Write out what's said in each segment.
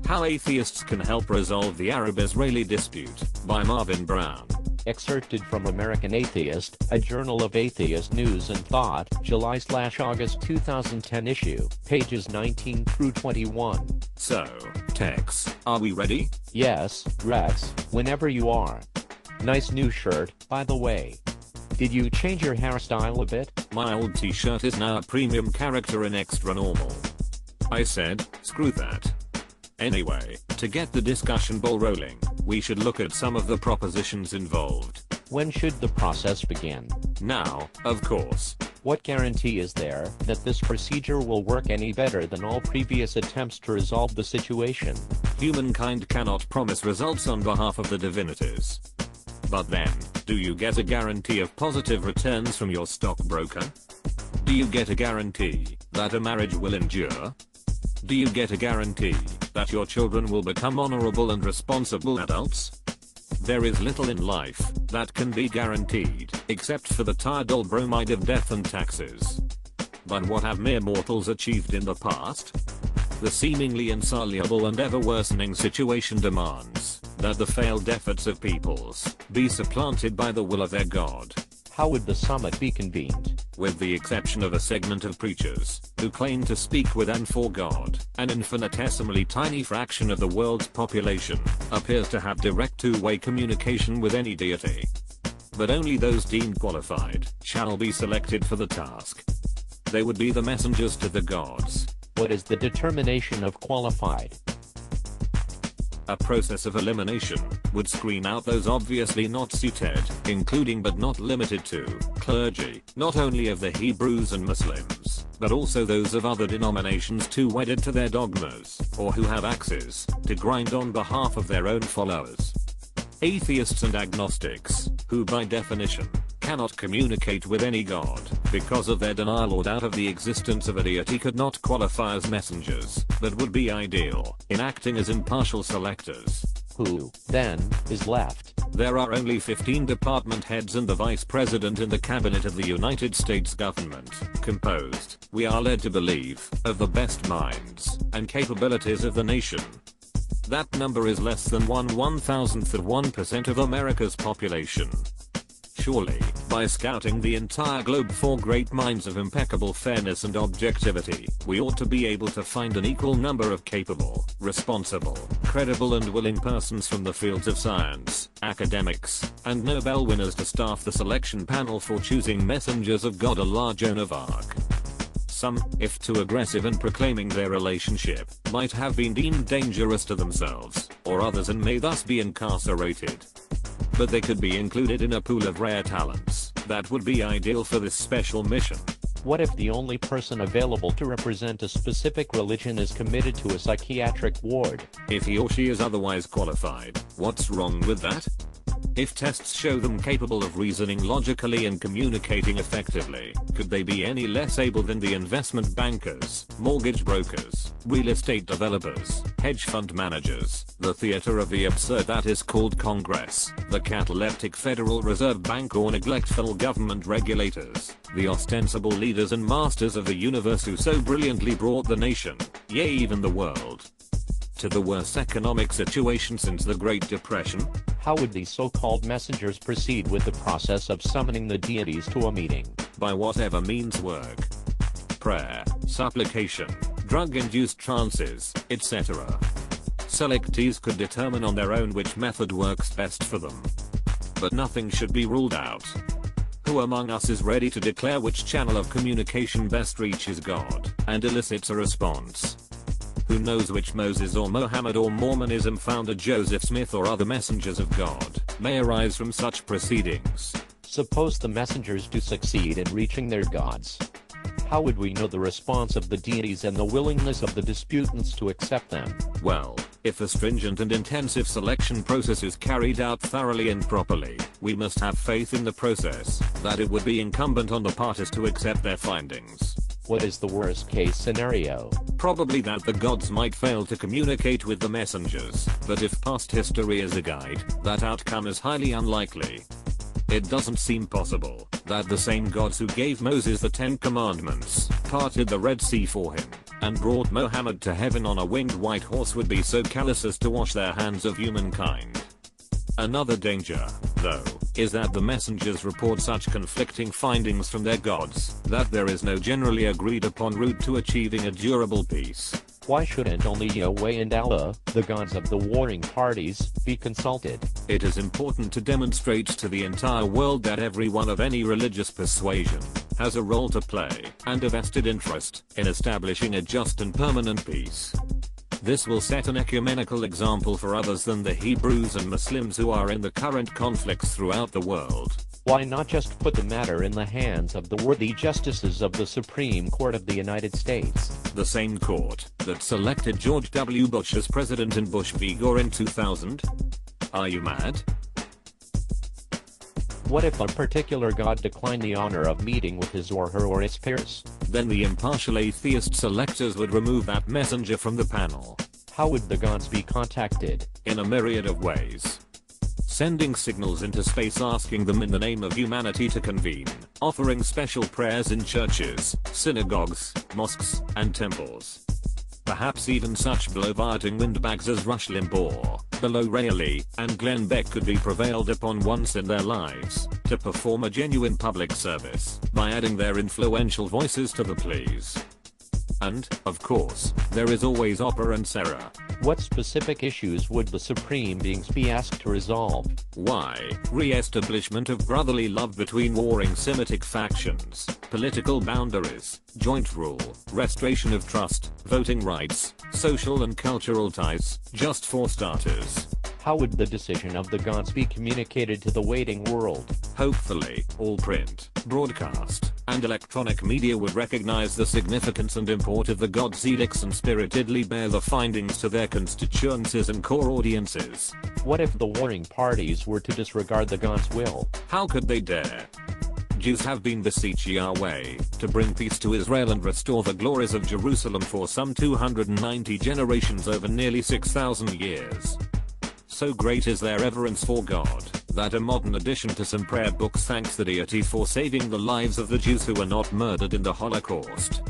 How Atheists Can Help Resolve the Arab-Israeli Dispute, by Marvin Brown. Excerpted from American Atheist, a journal of atheist news and thought, July/August 2010 issue, pages 19 through 21. So, Tex, are we ready? Yes, Rex, whenever you are. Nice new shirt, by the way. Did you change your hairstyle a bit? My old t-shirt is now a premium character in Extra Normal. I said, screw that. Anyway, to get the discussion ball rolling, we should look at some of the propositions involved. When should the process begin? Now, of course. What guarantee is there that this procedure will work any better than all previous attempts to resolve the situation? Humankind cannot promise results on behalf of the divinities. But then, do you get a guarantee of positive returns from your stockbroker? Do you get a guarantee that a marriage will endure? Do you get a guarantee that your children will become honorable and responsible adults? There is little in life that can be guaranteed, except for the tired old bromide of death and taxes. But what have mere mortals achieved in the past? The seemingly insoluble and ever-worsening situation demands that the failed efforts of peoples be supplanted by the will of their God. How would the summit be convened? With the exception of a segment of preachers who claim to speak with and for God, an infinitesimally tiny fraction of the world's population appears to have direct two-way communication with any deity. But only those deemed qualified shall be selected for the task. They would be the messengers to the gods. What is the determination of qualified? A process of elimination would screen out those obviously not suited, including but not limited to, clergy, not only of the Hebrews and Muslims, but also those of other denominations too wedded to their dogmas, or who have axes to grind on behalf of their own followers. Atheists and agnostics, who by definition cannot communicate with any god because of their denial or doubt of the existence of a deity, could not qualify as messengers, but would be ideal in acting as impartial selectors. Who, then, is left? There are only 15 department heads and the vice president in the cabinet of the United States government, composed, we are led to believe, of the best minds and capabilities of the nation. That number is less than 1/1000th of 1% of America's population. Surely, by scouting the entire globe for great minds of impeccable fairness and objectivity, we ought to be able to find an equal number of capable, responsible, credible and willing persons from the fields of science, academics, and Nobel winners to staff the selection panel for choosing messengers of God, Allah Joan of Arc. Some, if too aggressive in proclaiming their relationship, might have been deemed dangerous to themselves or others and may thus be incarcerated. But they could be included in a pool of rare talents that would be ideal for this special mission. What if the only person available to represent a specific religion is committed to a psychiatric ward? If he or she is otherwise qualified, what's wrong with that? If tests show them capable of reasoning logically and communicating effectively, could they be any less able than the investment bankers, mortgage brokers, real estate developers, hedge fund managers, the theater of the absurd that is called Congress, the cataleptic Federal Reserve Bank or neglectful government regulators, the ostensible leaders and masters of the universe who so brilliantly brought the nation, yea even the world, to the worst economic situation since the Great Depression? How would these so-called messengers proceed with the process of summoning the deities to a meeting? By whatever means work. Prayer, supplication, drug-induced trances, etc. Selectees could determine on their own which method works best for them. But nothing should be ruled out. Who among us is ready to declare which channel of communication best reaches God and elicits a response? Who knows which Moses or Mohammed or Mormonism founder Joseph Smith or other messengers of God may arise from such proceedings? Suppose the messengers do succeed in reaching their gods. How would we know the response of the deities and the willingness of the disputants to accept them? Well, if a stringent and intensive selection process is carried out thoroughly and properly, we must have faith in the process that it would be incumbent on the parties to accept their findings. What is the worst case scenario? Probably that the gods might fail to communicate with the messengers, but if past history is a guide, that outcome is highly unlikely. It doesn't seem possible that the same gods who gave Moses the 10 Commandments parted the Red Sea for him and brought Mohammed to heaven on a winged white horse would be so callous as to wash their hands of humankind. Another danger, though, is that the messengers report such conflicting findings from their gods that there is no generally agreed upon route to achieving a durable peace. Why shouldn't only Yahweh and Allah, the gods of the warring parties, be consulted? It is important to demonstrate to the entire world that everyone of any religious persuasion has a role to play and a vested interest in establishing a just and permanent peace. This will set an ecumenical example for others than the Hebrews and Muslims who are in the current conflicts throughout the world. Why not just put the matter in the hands of the worthy justices of the Supreme Court of the United States? The same court that selected George W. Bush as president in Bush v. Gore in 2000? Are you mad? What if a particular god declined the honor of meeting with his or her or its peers? Then the impartial atheist selectors would remove that messenger from the panel. How would the gods be contacted? In a myriad of ways. Sending signals into space asking them in the name of humanity to convene, offering special prayers in churches, synagogues, mosques, and temples. Perhaps even such blow-farting windbags as Rush Limbaugh, Below Rayleigh, and Glenn Beck could be prevailed upon once in their lives to perform a genuine public service by adding their influential voices to the pleas. And, of course, there is always Oprah and Sarah. What specific issues would the supreme beings be asked to resolve? Why, re-establishment of brotherly love between warring Semitic factions, political boundaries, joint rule, restoration of trust, voting rights, social and cultural ties, just for starters. How would the decision of the gods be communicated to the waiting world? Hopefully, all print, broadcast, and electronic media would recognize the significance and import of the gods' edicts and spiritedly bear the findings to their constituencies and core audiences. What if the warring parties were to disregard the gods' will? How could they dare? Jews have been beseeching Yahweh to bring peace to Israel and restore the glories of Jerusalem for some 290 generations over nearly 6,000 years. So great is their reverence for God, that a modern addition to some prayer books thanks the deity for saving the lives of the Jews who were not murdered in the Holocaust.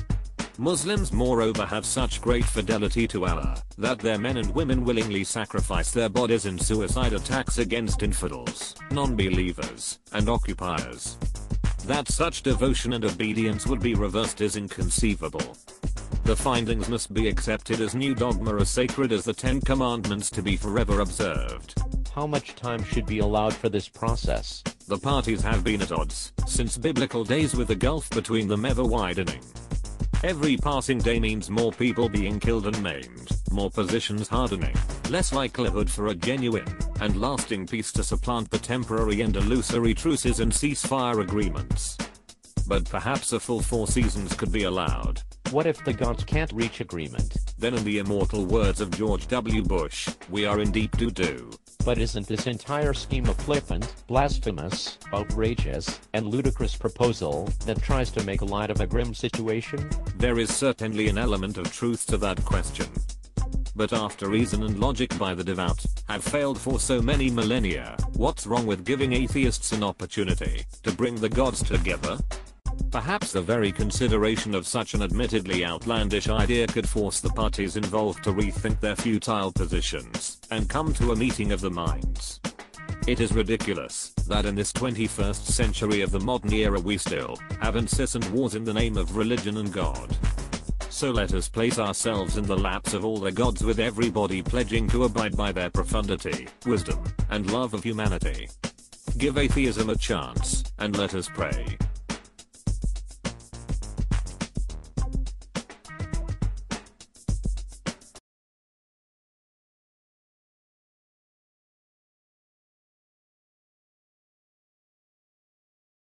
Muslims moreover have such great fidelity to Allah, that their men and women willingly sacrifice their bodies in suicide attacks against infidels, non-believers, and occupiers. That such devotion and obedience would be reversed is inconceivable. The findings must be accepted as new dogma as sacred as the Ten Commandments to be forever observed. How much time should be allowed for this process? The parties have been at odds since biblical days, with the gulf between them ever widening. Every passing day means more people being killed and maimed, more positions hardening, less likelihood for a genuine and lasting peace to supplant the temporary and illusory truces and ceasefire agreements. But perhaps a full 4 seasons could be allowed. What if the gods can't reach agreement? Then in the immortal words of George W. Bush, we are in deep doo-doo. But isn't this entire scheme a flippant, blasphemous, outrageous, and ludicrous proposal that tries to make light of a grim situation? There is certainly an element of truth to that question. But after reason and logic by the devout have failed for so many millennia, what's wrong with giving atheists an opportunity to bring the gods together? Perhaps the very consideration of such an admittedly outlandish idea could force the parties involved to rethink their futile positions and come to a meeting of the minds. It is ridiculous that in this 21st century of the modern era we still have incessant wars in the name of religion and God. So let us place ourselves in the laps of all the gods, with everybody pledging to abide by their profundity, wisdom, and love of humanity. Give atheism a chance, and let us pray.